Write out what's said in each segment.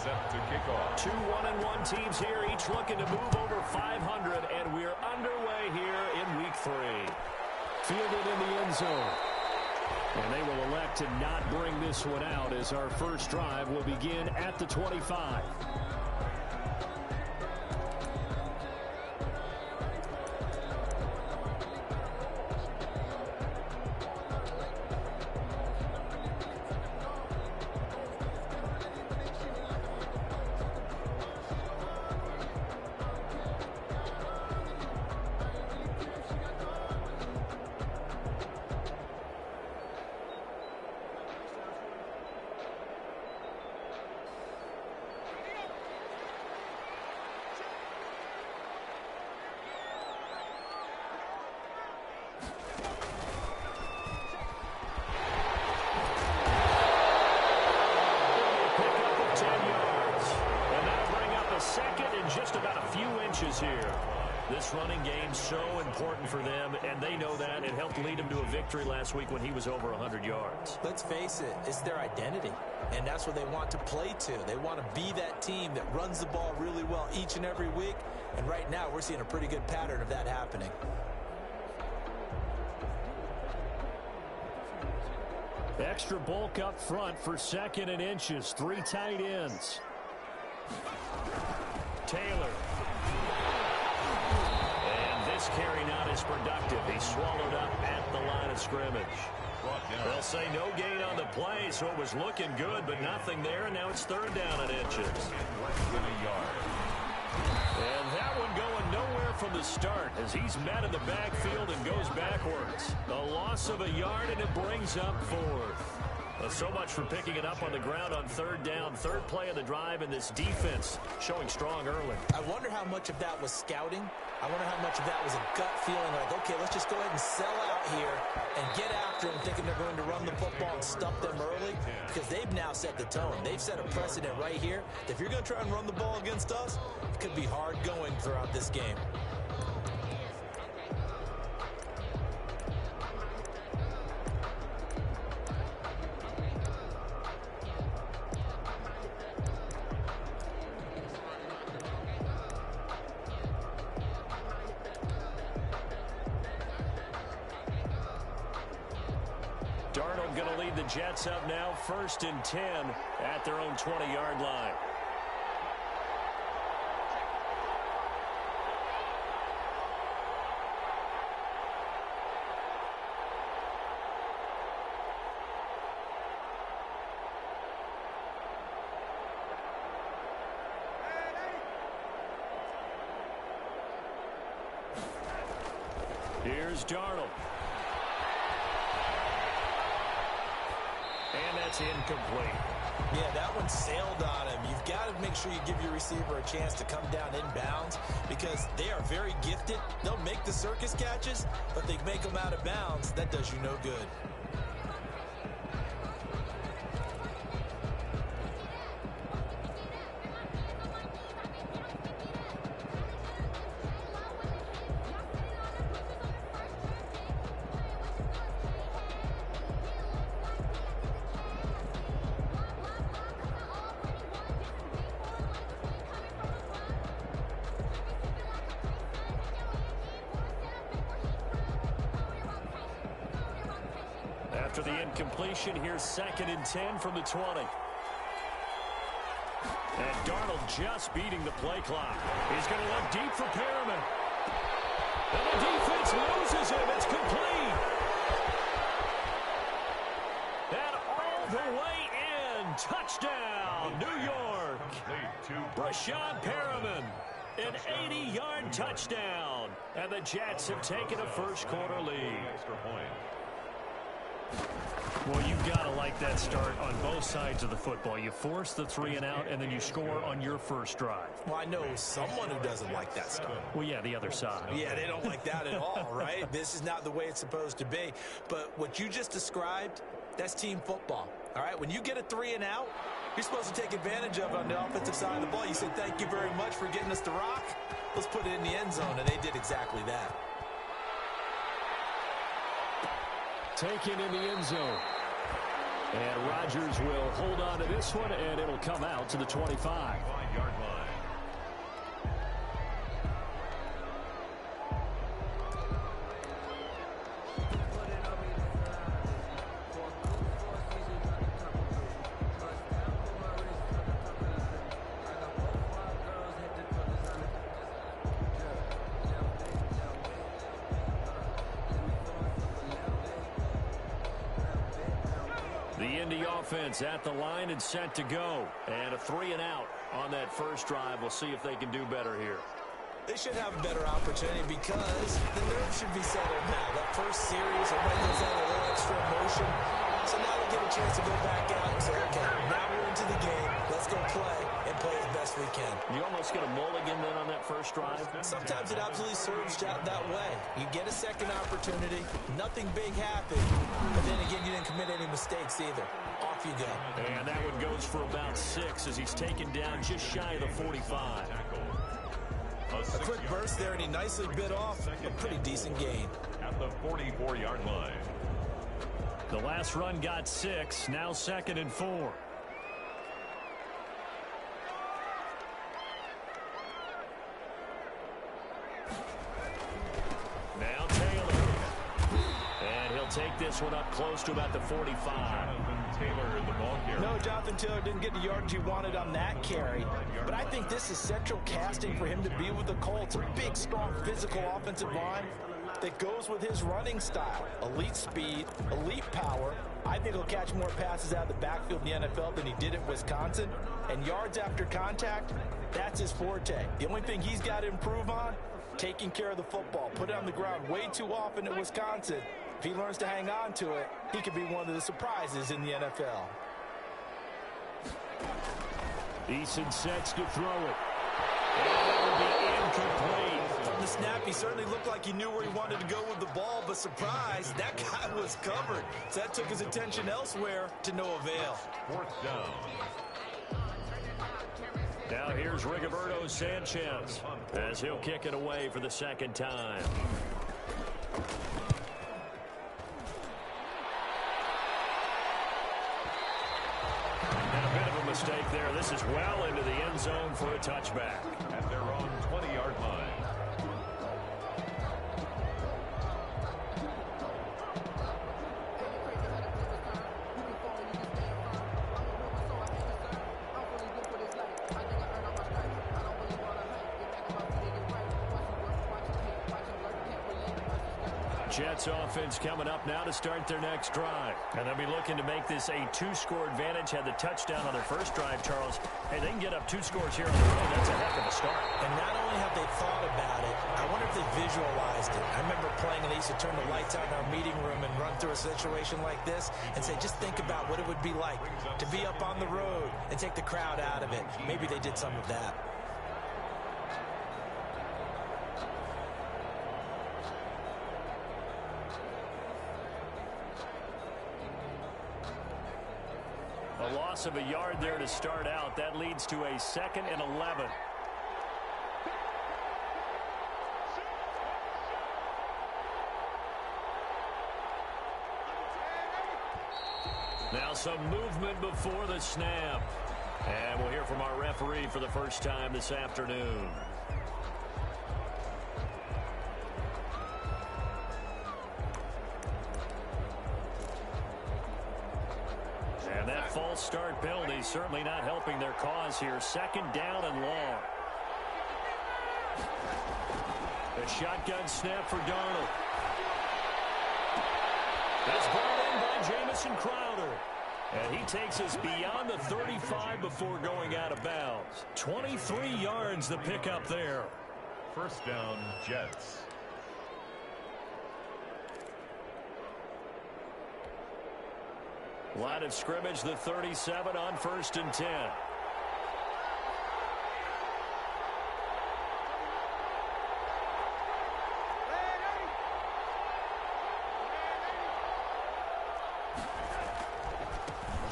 set to kick off. Two 1-1 teams here, each looking to move over 500, and we're underway here in week 3. Fielded in the end zone. And they will elect to not bring this one out as our first drive will begin at the 25. Here. This running game so important for them, and they know that. It helped lead them to a victory last week when he was over 100 yards. Let's face it, it's their identity, and that's what they want to play to. They want to be that team that runs the ball really well each and every week, and right now we're seeing a pretty good pattern of that happening. Extra bulk up front for 2nd and inches. 3 tight ends. Taylor. Carry not as productive. He's swallowed up at the line of scrimmage. They'll say no gain on the play, so it was looking good, but nothing there, and now it's 3rd down and inches. And that one going nowhere from the start as he's met in the backfield and goes backwards. A loss of a yard, and it brings up 4th. So much for picking it up on the ground on 3rd down. 3rd play of the drive, and this defense showing strong early. I wonder how much of that was scouting. I wonder how much of that was a gut feeling like, okay, let's just go ahead and sell out here and get after them, thinking they're going to run the football and stuff them early, because they've now set the tone. They've set a precedent right here. If you're going to try and run the ball against us, it could be hard going throughout this game. Darnold going to lead the Jets up now, 1st and 10 at their own 20-yard line. Here's Darnold. And that's incomplete. Yeah, that one sailed on him. You've got to make sure you give your receiver a chance to come down inbounds because they are very gifted. They'll make the circus catches, but they make them out of bounds. That does you no good. After the incompletion, here's 2nd and 10 from the 20. And Darnold just beating the play clock. He's going to look deep for Perriman. And the defense loses him. It's complete. And all the way in. Touchdown, New York. Brashad Perriman. An 80-yard touchdown. And the Jets have taken a first-quarter lead. Well, you've got to like that start on both sides of the football. You force the 3 and out, and then you score on your first drive. Well, I know someone who doesn't like that start. Well, yeah, the other side. Yeah, they don't like that at all, right? This is not the way it's supposed to be. But what you just described, that's team football, all right? When you get a 3 and out, you're supposed to take advantage of it on the offensive side of the ball. You say, thank you very much for getting us the rock. Let's put it in the end zone, and they did exactly that. Taken in the end zone. And Rodgers will hold on to this one, and it'll come out to the 25-yard line. The Indy offense at the line and set to go. And a 3-and-out on that first drive. We'll see if they can do better here. They should have a better opportunity because the nerves should be settled now. That first series, everybody goes out a little extra emotion. So now they get a chance to go back out and say, okay, now we're into the game. Let's go play and play as best we can. You almost get a mulligan then on that first drive? Sometimes it absolutely serves that way. You get a second opportunity. Nothing big happened. But then again, you didn't commit any mistakes either. Off you go. And that one goes for about 6 as he's taken down just shy of the 45. A quick burst there, and he nicely bit off a pretty decent gain. At the 44-yard line. The last run got 6, now 2nd and 4. Now Taylor. And he'll take this one up close to about the 45. Taylor, the ball carrier. No, Jonathan Taylor didn't get the yardage he wanted on that carry. But I think this is central casting for him to be with the Colts. A big, strong, physical offensive line that goes with his running style. Elite speed, elite power. I think he'll catch more passes out of the backfield in the NFL than he did at Wisconsin. And yards after contact, that's his forte. The only thing he's got to improve on, taking care of the football. Put it on the ground way too often at Wisconsin. If he learns to hang on to it, he could be one of the surprises in the NFL. Eason sets to throw it. And that will be incomplete. From the snap, he certainly looked like he knew where he wanted to go with the ball, but surprise, that guy was covered. So that took his attention elsewhere to no avail. 4th down. Now here's Rigoberto Sanchez as he'll kick it away for the second time. And a bit of a mistake there. This is well into the end zone for a touchback. At their own 20-yard line. Jets offense coming up now to start their next drive. And they'll be looking to make this a 2-score advantage. Had the touchdown on their first drive, Charles. Hey, they can get up 2 scores here on the road. That's a heck of a start. And not only have they thought about it, I wonder if they visualized it. I remember playing, and they used to turn the lights out in our meeting room and run through a situation like this and say, just think about what it would be like to be up on the road and take the crowd out of it. Maybe they did some of that. A loss of a yard there to start out. That leads to a 2nd and 11. Now some movement before the snap. And we'll hear from our referee for the first time this afternoon. And that false start penalty certainly not helping their cause here. 2nd down and long. A shotgun snap for Darnold. That's brought in by Jamison Crowder. And he takes us beyond the 35 before going out of bounds. 23 yards the pickup there. 1st down, Jets. Line of scrimmage, the 37 on 1st and 10.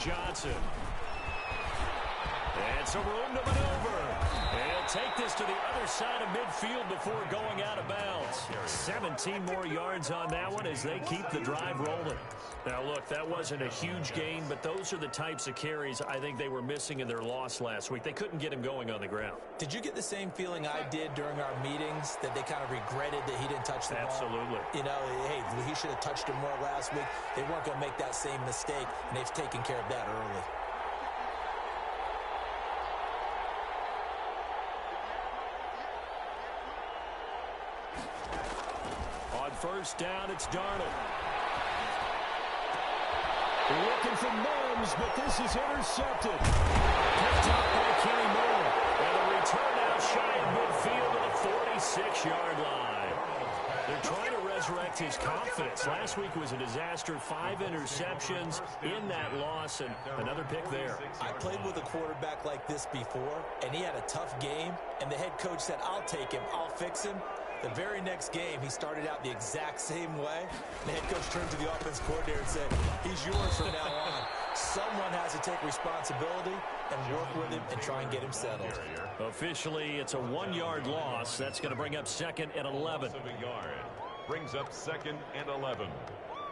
Johnson. And some room to maneuver. He'll take this to the other side of midfield before going out of bounds. 17 more yards on that one as they keep the drive rolling. Now, look, that wasn't a huge gain, but those are the types of carries I think they were missing in their loss last week. They couldn't get him going on the ground. Did you get the same feeling I did during our meetings, that they kind of regretted that he didn't touch the ball? Absolutely. You know, hey, he should have touched him more last week. They weren't going to make that same mistake, and they've taken care of that early. On first down, it's Darnold. Looking for Mims, but this is intercepted. Picked up by Kenny Moore. And a return out shy of midfield to the 46-yard line. They're trying to resurrect his confidence. Last week was a disaster. 5 interceptions in that loss, and another pick there. I played with a quarterback like this before, and he had a tough game, and the head coach said, I'll take him, I'll fix him. The very next game, he started out the exact same way. The head coach turned to the offense coordinator and said, he's yours from now on. Someone has to take responsibility and work with him and try and get him settled. Officially, it's a 1-yard loss. That's going to bring up 2nd and 11. Brings up 2nd and 11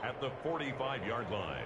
at the 45-yard line.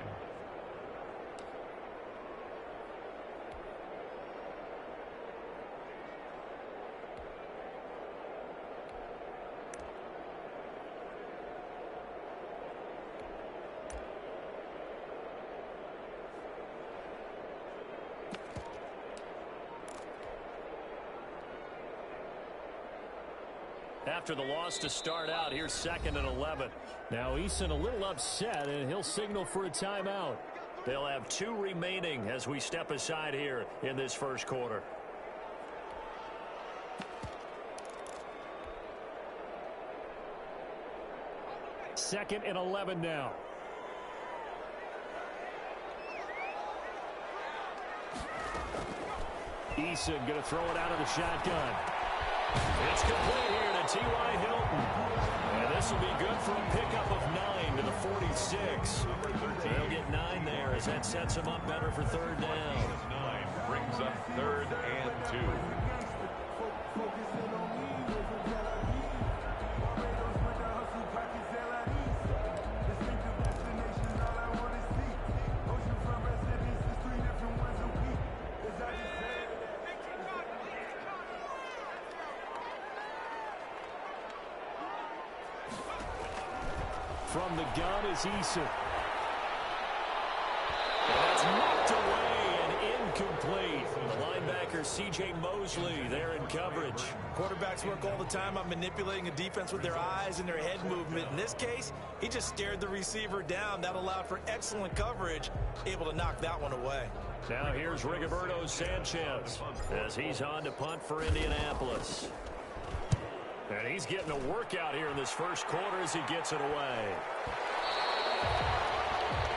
After the loss to start out, here's 2nd and 11. Now Eason a little upset, and he'll signal for a timeout. They'll have 2 remaining as we step aside here in this first quarter. Second and 11 now. Eason going to throw it out of the shotgun. It's complete here to T.Y. Hilton. And this will be good for a pickup of 9 to the 46. They'll get 9 there as that sets them up better for 3rd down. 9 brings up 3rd and 2. From the gun is Eason. And that's knocked away and incomplete. The linebacker C.J. Mosley there in coverage. Quarterbacks work all the time on manipulating a defense with their eyes and their head movement. In this case, he just stared the receiver down. That allowed for excellent coverage, able to knock that one away. Now here's Rigoberto Sanchez as he's on to punt for Indianapolis. And he's getting a workout here in this first quarter as he gets it away.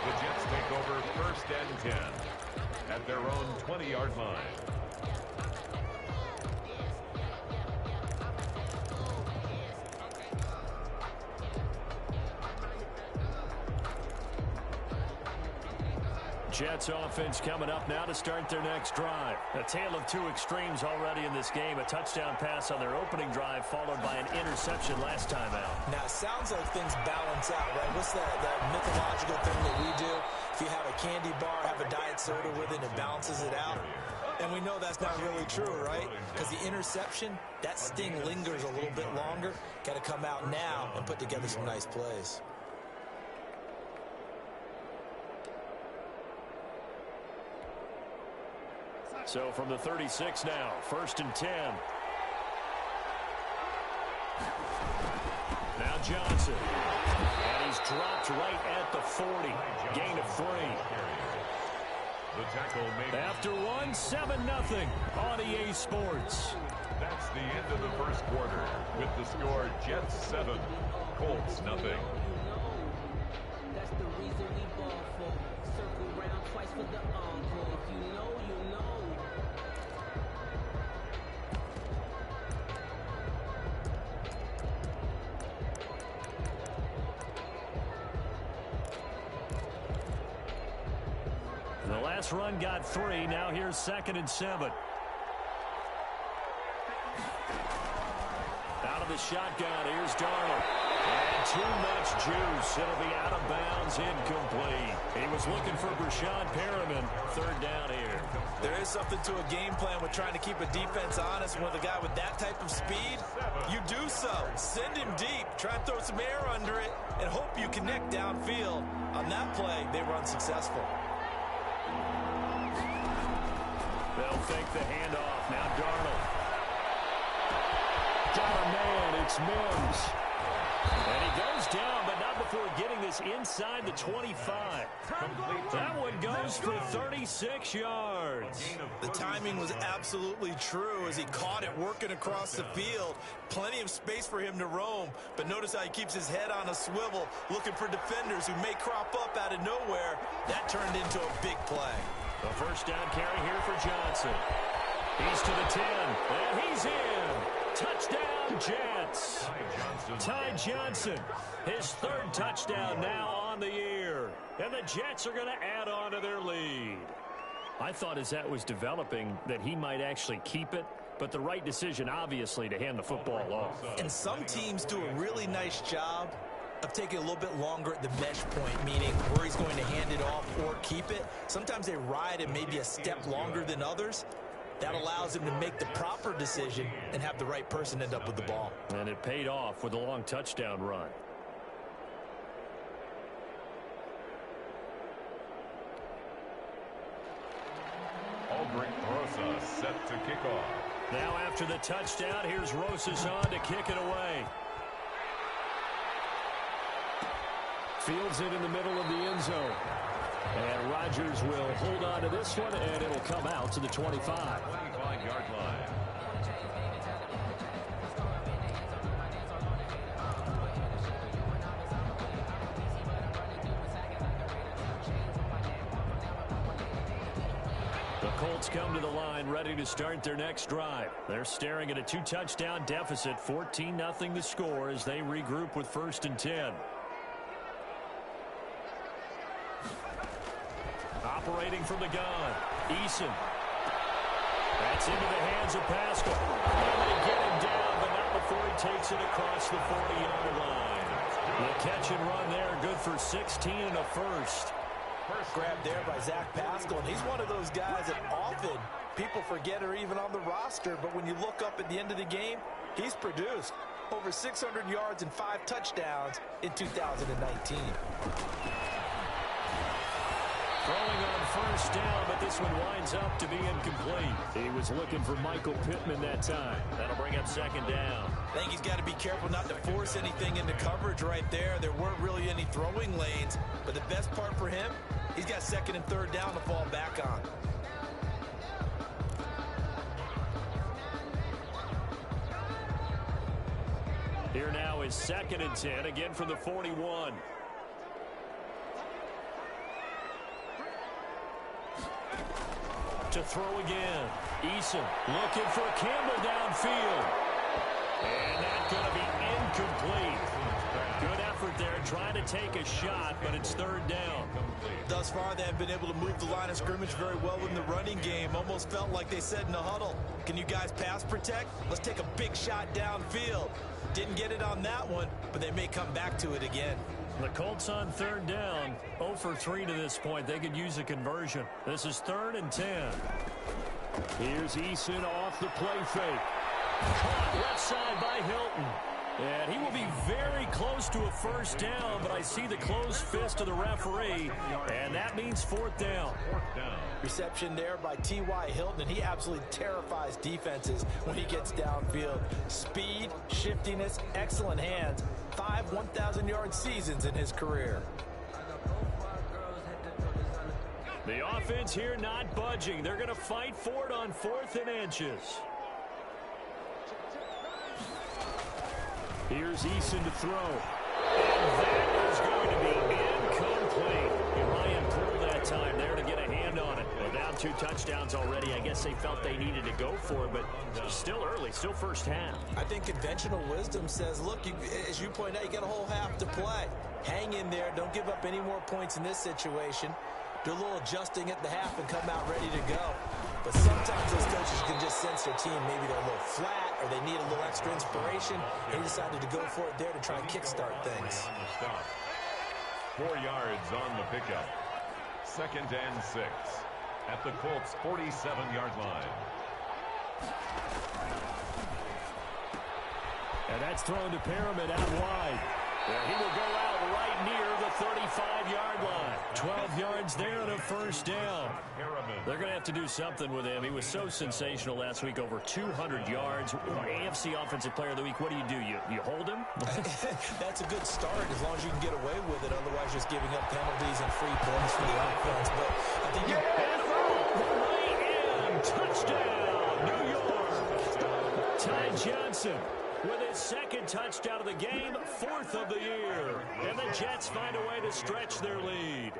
The Jets take over 1st and 10 at their own 20-yard line. Jets offense coming up now to start their next drive. A tale of 2 extremes already in this game. A touchdown pass on their opening drive followed by an interception last time out. Now, it sounds like things balance out, right? What's that mythological thing that we do? If you have a candy bar, have a diet soda with it, it balances it out. And we know that's not really true, right? Because the interception, that sting lingers a little bit longer. Got to come out now and put together some nice plays. So from the 36 now, 1st and 10. Now Johnson. And he's dropped right at the 40. Gain of 3. The tackle made after 1, 7-0 on EA Sports. That's the end of the first quarter with the score Jets 7, Colts nothing. That's the reason we ball for. Circle round twice for the encore. If you know, you know. The last run got 3. Now here's 2nd and 7. Out of the shotgun, here's Darnold. And too much juice. It'll be out of bounds, incomplete. He was looking for Brashad Perriman. Third down here. There is something to a game plan with trying to keep a defense honest. With a guy with that type of speed, you do so. Send him deep. Try and throw some air under it and hope you connect downfield. On that play, they were unsuccessful. They'll fake the handoff. Now Darnold. Got a man. It's Mims. And he goes down, but not before getting this inside the 25. That one goes for 36 yards. The timing was absolutely true as he caught it working across the field. Plenty of space for him to roam, but notice how he keeps his head on a swivel, looking for defenders who may crop up out of nowhere. That turned into a big play. The first down carry here for Johnson. He's to the 10, and he's in. Touchdown, Jets. Ty Johnson, his third touchdown now on the year. And the Jets are going to add on to their lead. I thought as that was developing that he might actually keep it, but the right decision, obviously, to hand the football off. And some teams do a really nice job of taking a little bit longer at the mesh point, meaning where he's going to hand it off or keep it. Sometimes they ride it maybe a step longer than others. That allows him to make the proper decision and have the right person end up with the ball. And it paid off with a long touchdown run. Aldrich Rosa set to kick off. Now after the touchdown, here's Rosas on to kick it away. Fields it in the middle of the end zone. And Rodgers will hold on to this one, and it'll come out to the 25. 25-yard line. The Colts come to the line ready to start their next drive. They're staring at a 2-touchdown deficit, 14-0 the score as they regroup with 1st and 10. Operating from the gun, Eason. That's into the hands of Pascal. And they get him down, but not before he takes it across the 40-yard line. The catch and run there, good for 16 and a first. First grab there by Zach Pascal, and he's one of those guys that often people forget are even on the roster, but when you look up at the end of the game, he's produced over 600 yards and 5 touchdowns in 2019. Throwing on first down, but this one winds up to be incomplete. He was looking for Michael Pittman that time. That'll bring up 2nd down. I think he's got to be careful not to force anything into coverage right there. There weren't really any throwing lanes, but the best part for him, he's got 2nd and 3rd down to fall back on. Here now is 2nd and 10, again from the 41. To throw again. Eason looking for Campbell downfield. And that's going to be incomplete. Good effort there trying to take a shot, but it's 3rd down. Thus far, they have been able to move the line of scrimmage very well in the running game. Almost felt like they said in the huddle, can you guys pass protect? Let's take a big shot downfield. Didn't get it on that one, but they may come back to it again. The Colts on 3rd down, 0 for 3 to this point. They could use a conversion. This is 3rd and 10. Here's Eason off the play fake. Caught left side by Hilton. And he will be very close to a first down, but I see the closed fist of the referee, and that means 4th down. Reception there by T.Y. Hilton, and he absolutely terrifies defenses when he gets downfield. Speed, shiftiness, excellent hands. 5 1,000-yard seasons in his career. The offense here not budging. They're going to fight for it on 4th and inches. Here's Eason to throw. And that is going to be incomplete. And Ryan pulled that time there to get a hand on it. Well, down 2 touchdowns already. I guess they felt they needed to go for it, but still early, still first half. I think conventional wisdom says, look, as you point out, you got a whole half to play. Hang in there. Don't give up any more points in this situation. Do a little adjusting at the half and come out ready to go. But sometimes those coaches can just sense against their team, maybe they're a little flat or they need a little extra inspiration. He decided to go for it there to try and kickstart things. 4 yards on the pickup. 2nd and 6 at the Colts' 47-yard line. And that's thrown to Perriman out wide. He will go out right near the 35-yard line. 12 yards there and a first down. They're going to have to do something with him. He was so sensational last week, over 200 yards. AFC Offensive Player of the Week, what do? You hold him? That's a good start as long as you can get away with it. Otherwise, just giving up penalties and free points for the offense. But I think touchdown, New York. Ty Johnson with his 2nd touchdown of the game, 4th of the year. And the Jets find a way to stretch their lead.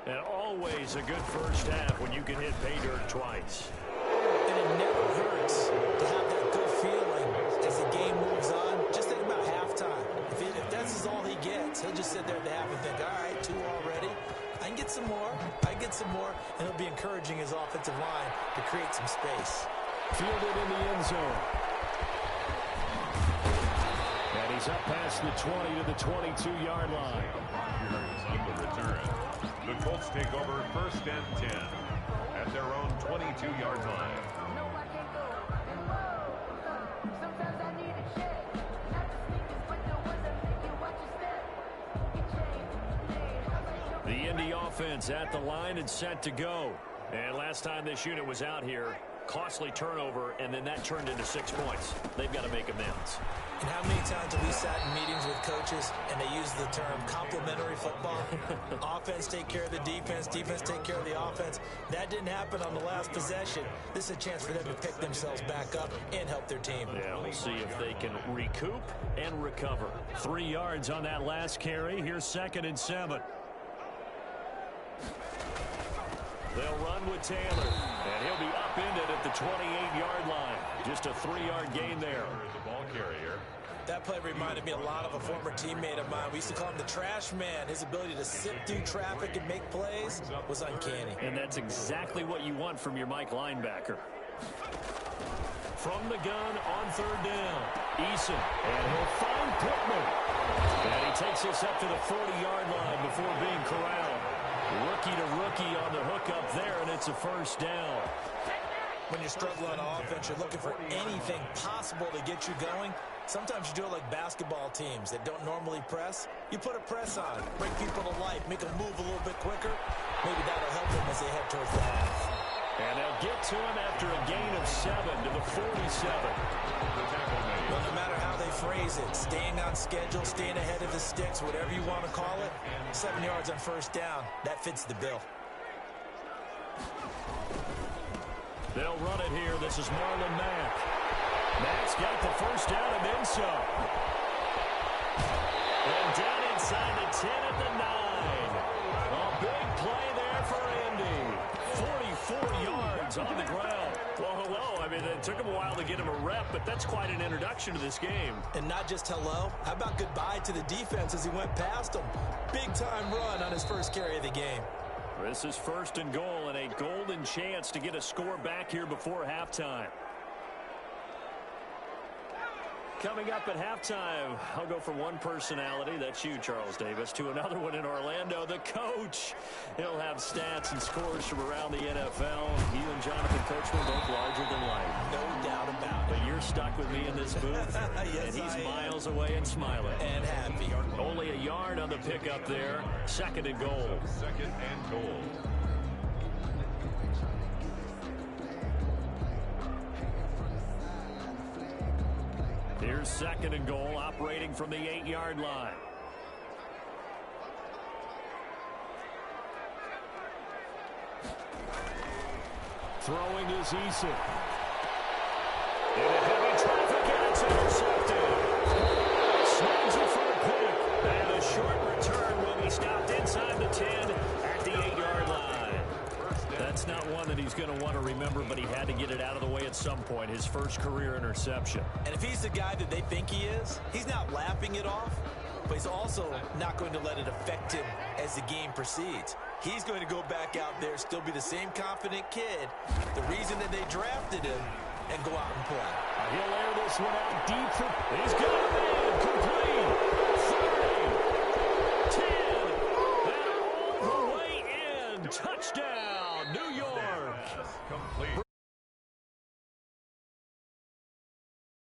And always a good first half when you can hit pay dirt twice. And it never hurts to have that good feeling as the game moves on. Just think about halftime. If that's all he gets, he'll just sit there at the half and think, all right, 2 already. I can get some more. And he'll be encouraging his offensive line to create some space. Fielded in the end zone. And he's up past the 20 to the 22-yard line. On the return. The Colts take over 1st and 10 at their own 22-yard line. The Indy offense at the line and set to go. And last time this unit was out here, costly turnover, and then that turned into 6 points. They've got to make amends. And how many times have we sat in meetings with coaches and they use the term complementary football? Offense take care of the defense take care of the offense. That didn't happen on the last possession. This is a chance for them to pick themselves back up and help their team. Yeah, we'll see if they can recoup and recover. 3 yards on that last carry. Here's 2nd and 7. They'll run with Taylor, and he'll be upended at the 28-yard line. Just a 3-yard gain there. The ball carrier. That play reminded me a lot of a former teammate of mine. We used to call him the trash man. His ability to sift through traffic and make plays was uncanny. And that's exactly what you want from your Mike linebacker. From the gun on 3rd down, Eason, and he'll find Pittman. And he takes us up to the 40-yard line before being corralled. Rookie to rookie on the hookup there, and it's a first down. When you're struggling on offense, you're looking for anything possible to get you going. Sometimes you do it like basketball teams that don't normally press. You put a press on, bring people to life, make them move a little bit quicker. Maybe that'll help them as they head towards the half. And they'll get to him after a gain of 7 to the 47. Well, no matter how they phrase it, staying on schedule, staying ahead of the sticks, whatever you want to call it, 7 yards on first down, that fits the bill. They'll run it here. This is Marlon Mack. Mack's got the first down and then some. And down inside the 10 at the 9. A big play there for Indy. 44 yards on the ground. Well, hello. I mean, it took him a while to get him a rep, but that's quite an introduction to this game. And not just hello. How about goodbye to the defense as he went past him? Big-time run on his first carry of the game. This is 1st and goal and a golden chance to get a score back here before halftime. Coming up at halftime, I'll go from one personality, that's you, Charles Davis, to another one in Orlando, the coach. He'll have stats and scores from around the NFL. You and Jonathan Coachman both larger than life. No doubt about it. But you're stuck with me in this booth, yes, and he's miles away and smiling. And happy. Only a yard on the pickup there. 2nd and goal. 2nd and goal. Here's 2nd and goal, operating from the 8-yard line. Throwing is Eason. Into heavy traffic, and it's intercepted. Snags it for a pick. And a short return will be stopped inside the 10 at the 8-yard line. That's not one that he's going to want to remember, but he had to get it out of the way at some point. His first career interception. And if he's the guy that they think he is, he's not laughing it off, but he's also not going to let it affect him as the game proceeds. He's going to go back out there, still be the same confident kid, the reason that they drafted him, and go out and play. He'll air this one out deep for... He's got it in. Complete. 30. 10. And all the way in. Touchdown.